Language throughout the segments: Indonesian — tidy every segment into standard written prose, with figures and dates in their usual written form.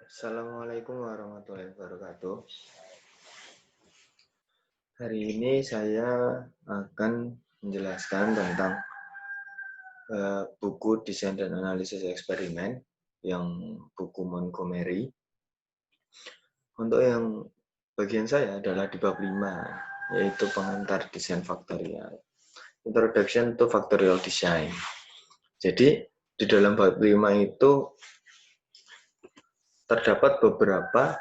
Assalamualaikum warahmatullahi wabarakatuh. Hari ini saya akan menjelaskan tentang buku Desain dan Analisis Eksperimen yang buku Montgomery. Untuk yang bagian saya adalah di bab 5, yaitu pengantar desain faktorial. Introduction to Factorial Design. Jadi, di dalam bab 5 itu terdapat beberapa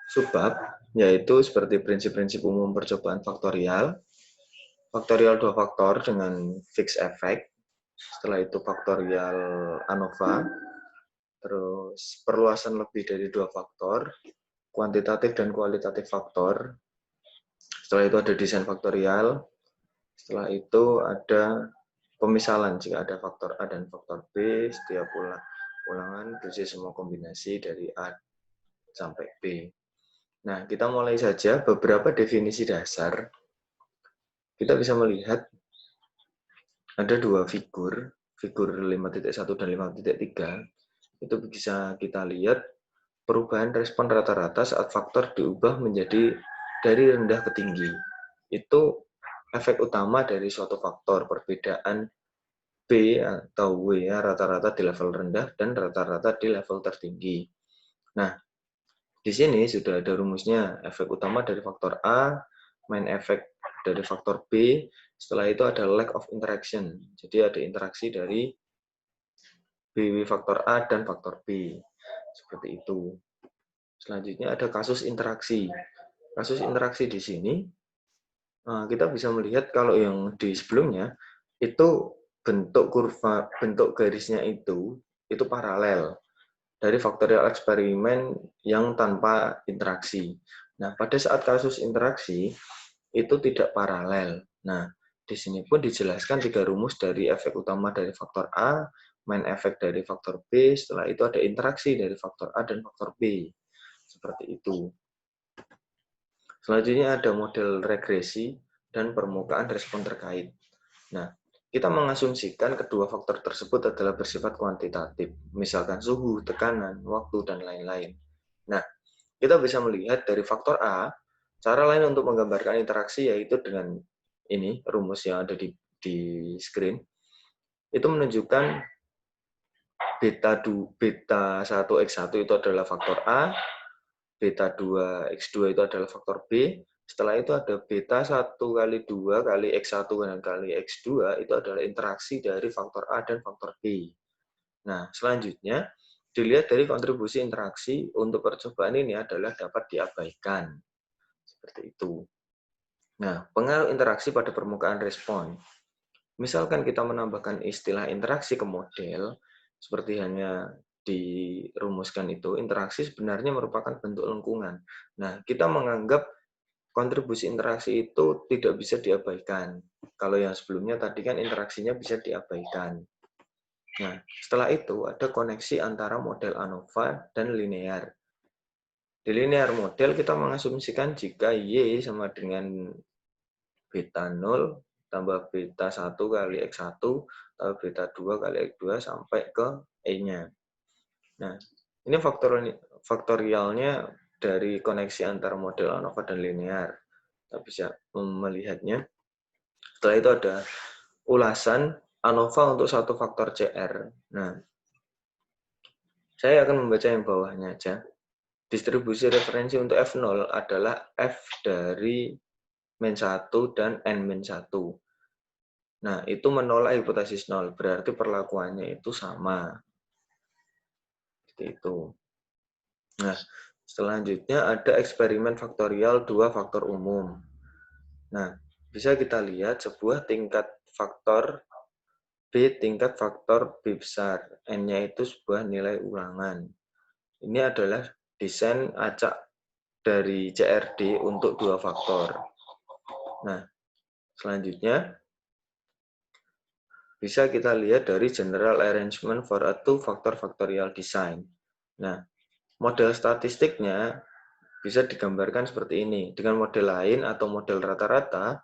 subbab, yaitu seperti prinsip-prinsip umum percobaan faktorial, faktorial 2 faktor dengan fixed effect, setelah itu faktorial ANOVA, terus perluasan lebih dari 2 faktor, kuantitatif dan kualitatif faktor, setelah itu ada desain faktorial, setelah itu ada pemisalan jika ada faktor A dan faktor B, setiap ulangan berisi semua kombinasi dari A sampai B. Nah, kita mulai saja beberapa definisi dasar. Kita bisa melihat ada dua figur 5.1 dan 5.3. Itu bisa kita lihat perubahan respon rata-rata saat faktor diubah menjadi dari rendah ke tinggi. Itu efek utama dari suatu faktor, perbedaan B atau W ya, rata-rata di level rendah dan rata-rata di level tertinggi. Nah, di sini sudah ada rumusnya, efek utama dari faktor A, main efek dari faktor B, setelah itu ada lack of interaction. Jadi ada interaksi dari BW faktor A dan faktor B. Seperti itu. Selanjutnya ada kasus interaksi. Kasus interaksi di sini, kita bisa melihat kalau yang di sebelumnya, itu bentuk kurva, bentuk garisnya itu paralel dari faktorial eksperimen yang tanpa interaksi. Nah, pada saat kasus interaksi, itu tidak paralel. Nah, di sini pun dijelaskan 3 rumus dari efek utama dari faktor A, main efek dari faktor B, setelah itu ada interaksi dari faktor A dan faktor B. Seperti itu. Selanjutnya ada model regresi dan permukaan respon terkait. Nah, kita mengasumsikan kedua faktor tersebut adalah bersifat kuantitatif, misalkan suhu, tekanan, waktu, dan lain-lain. Nah, kita bisa melihat dari faktor A, cara lain untuk menggambarkan interaksi yaitu dengan ini, rumus yang ada di screen, itu menunjukkan beta 1x1 itu adalah faktor A, beta 2x2 itu adalah faktor B, setelah itu ada beta 1 kali 2 kali X1 dan kali X2 itu adalah interaksi dari faktor A dan faktor B. Nah, selanjutnya dilihat dari kontribusi interaksi untuk percobaan ini adalah dapat diabaikan. Seperti itu. Nah, pengaruh interaksi pada permukaan respon. Misalkan kita menambahkan istilah interaksi ke model, seperti hanya dirumuskan itu, interaksi sebenarnya merupakan bentuk lengkungan. Nah, kita menganggap kontribusi interaksi itu tidak bisa diabaikan. Kalau yang sebelumnya tadi kan interaksinya bisa diabaikan. Nah, setelah itu ada koneksi antara model ANOVA dan linear. Di linear model kita mengasumsikan jika Y sama dengan beta 0 tambah beta 1 kali X1 tambah beta 2 kali X2 sampai ke E-nya. Nah, ini faktorialnya dari koneksi antara model ANOVA dan linear. Kita bisa melihatnya. Setelah itu ada ulasan ANOVA untuk satu faktor CR. Nah, saya akan membaca yang bawahnya aja. Distribusi referensi untuk F0 adalah F dari min 1 dan N-1. Nah, itu menolak hipotesis 0, berarti perlakuannya itu sama. Seperti itu. Nah, selanjutnya ada eksperimen faktorial 2 faktor umum. Nah, bisa kita lihat sebuah tingkat faktor B tingkat faktor B besar. N-nya itu sebuah nilai ulangan. Ini adalah desain acak dari CRD untuk 2 faktor. Nah, selanjutnya bisa kita lihat dari general arrangement for a two-factor factorial design. Nah, model statistiknya bisa digambarkan seperti ini. Dengan model lain atau model rata-rata,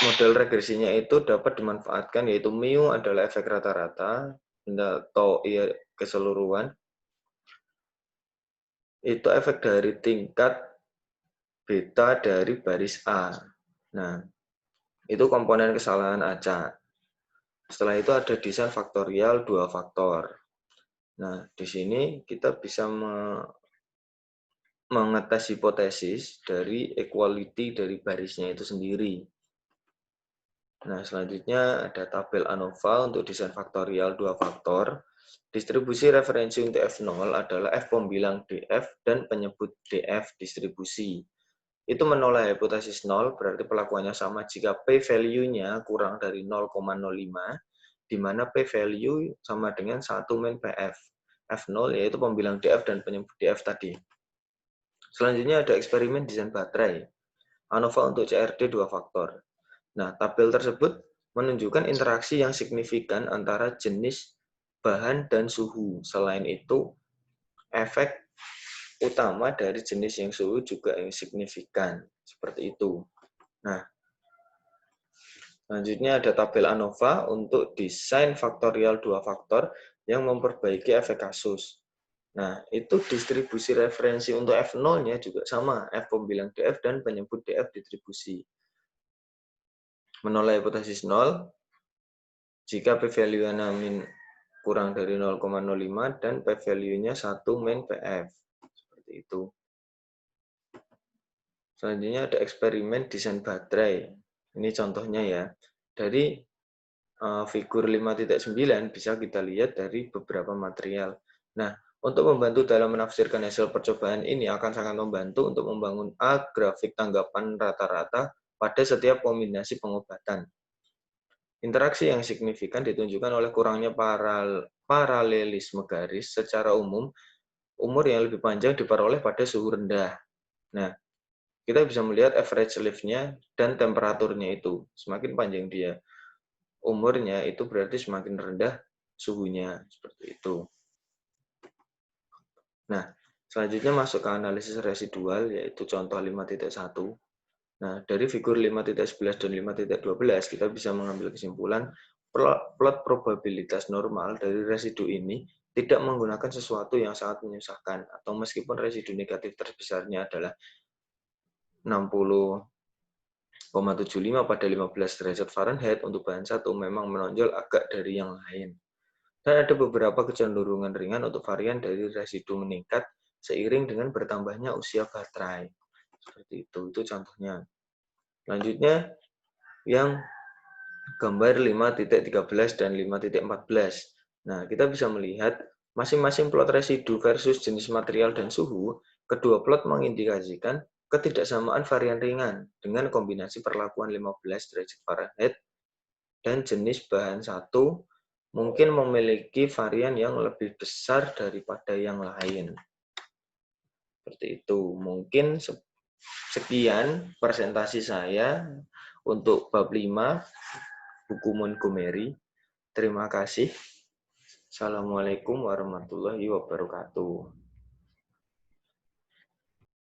model regresinya itu dapat dimanfaatkan, yaitu mu adalah efek rata-rata, keseluruhan, itu efek dari tingkat beta dari baris A. Nah, itu komponen kesalahan acak. Setelah itu ada desain faktorial 2 faktor. Nah, di sini kita bisa mengetes hipotesis dari equality dari barisnya itu sendiri. Nah, selanjutnya ada tabel ANOVA untuk desain faktorial 2 faktor. Distribusi referensi untuk F0 adalah F pembilang DF dan penyebut DF distribusi. Itu menolak hipotesis 0, berarti perlakuannya sama jika P-value-nya kurang dari 0,05, di mana P-value sama dengan 1 min PF. F0 yaitu pembilang DF dan penyebut DF tadi. Selanjutnya ada eksperimen desain baterai. ANOVA untuk CRD 2 faktor. Nah, tabel tersebut menunjukkan interaksi yang signifikan antara jenis bahan dan suhu. Selain itu, efek utama dari jenis yang suhu juga yang signifikan. Seperti itu. Nah, selanjutnya ada tabel ANOVA untuk desain faktorial 2 faktor yang memperbaiki efek kasus. Nah, itu distribusi referensi untuk F0-nya juga sama, F pembilang DF dan penyebut DF distribusi. Menolak hipotesis 0, jika p-value-nya min kurang dari 0,05 dan p-value-nya 1 min PF. Seperti itu. Selanjutnya ada eksperimen desain baterai. Ini contohnya ya. Dari figur 5.9 bisa kita lihat dari beberapa material. Nah, untuk membantu dalam menafsirkan hasil percobaan ini akan sangat membantu untuk membangun grafik tanggapan rata-rata pada setiap kombinasi pengobatan. Interaksi yang signifikan ditunjukkan oleh kurangnya paralelisme garis. Secara umum, umur yang lebih panjang diperoleh pada suhu rendah. Nah, kita bisa melihat average life-nya dan temperaturnya itu. Semakin panjang dia umurnya, itu berarti semakin rendah suhunya. Seperti itu. Nah, selanjutnya masuk ke analisis residual, yaitu contoh 5.1. Nah, dari figur 5.11 dan 5.12, kita bisa mengambil kesimpulan plot probabilitas normal dari residu ini tidak menggunakan sesuatu yang sangat menyusahkan, atau meskipun residu negatif terbesarnya adalah 60,75 pada 15 derajat Fahrenheit untuk bahan satu memang menonjol agak dari yang lain. Dan ada beberapa kecenderungan ringan untuk varian dari residu meningkat seiring dengan bertambahnya usia baterai. Seperti itu contohnya. Selanjutnya, yang gambar 5.13 dan 5.14. Nah, kita bisa melihat masing-masing plot residu versus jenis material dan suhu, kedua plot mengindikasikan ketidaksamaan varian ringan dengan kombinasi perlakuan 15 derajat Fahrenheit dan jenis bahan satu mungkin memiliki varian yang lebih besar daripada yang lain. Seperti itu. Mungkin sekian presentasi saya untuk bab 5 buku Montgomery. Terima kasih. Assalamualaikum warahmatullahi wabarakatuh.